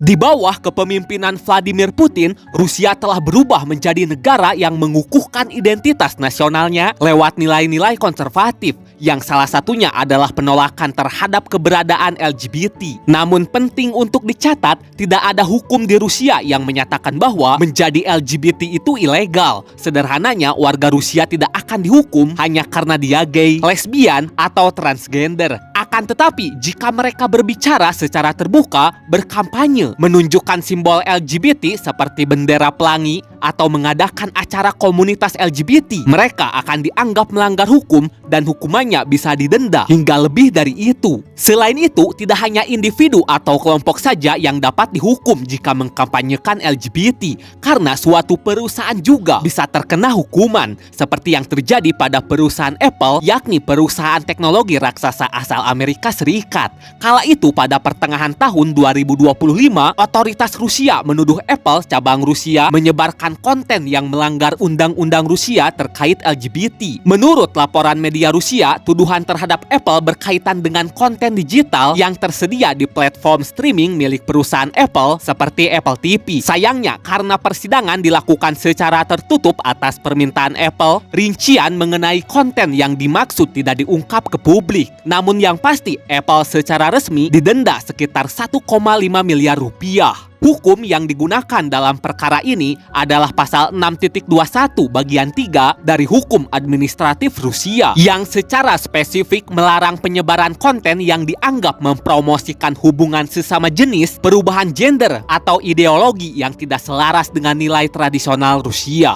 Di bawah kepemimpinan Vladimir Putin, Rusia telah berubah menjadi negara yang mengukuhkan identitas nasionalnya lewat nilai-nilai konservatif, yang salah satunya adalah penolakan terhadap keberadaan LGBT. Namun penting untuk dicatat, tidak ada hukum di Rusia yang menyatakan bahwa menjadi LGBT itu ilegal. Sederhananya, warga Rusia tidak akan dihukum hanya karena dia gay, lesbian, atau transgender. Akan tetapi, jika mereka berbicara secara terbuka, berkampanye, menunjukkan simbol LGBT seperti bendera pelangi, atau mengadakan acara komunitas LGBT, mereka akan dianggap melanggar hukum dan hukumannya bisa didenda hingga lebih dari itu. Selain itu, tidak hanya individu atau kelompok saja yang dapat dihukum jika mengkampanyekan LGBT, karena suatu perusahaan juga bisa terkena hukuman, seperti yang terjadi pada perusahaan Apple, yakni perusahaan teknologi raksasa asal Amerika Serikat. Kala itu pada pertengahan tahun 2025, otoritas Rusia menuduh Apple cabang Rusia menyebarkan konten yang melanggar undang-undang Rusia terkait LGBT. Menurut laporan media Rusia, tuduhan terhadap Apple berkaitan dengan konten digital yang tersedia di platform streaming milik perusahaan Apple seperti Apple TV. Sayangnya, karena persidangan dilakukan secara tertutup atas permintaan Apple, rincian mengenai konten yang dimaksud tidak diungkap ke publik. Namun yang pasti, Apple secara resmi didenda sekitar 1,5 miliar rupiah. Hukum yang digunakan dalam perkara ini adalah pasal 6.21 bagian 3 dari hukum administratif Rusia, yang secara spesifik melarang penyebaran konten yang dianggap mempromosikan hubungan sesama jenis, perubahan gender, atau ideologi yang tidak selaras dengan nilai tradisional Rusia.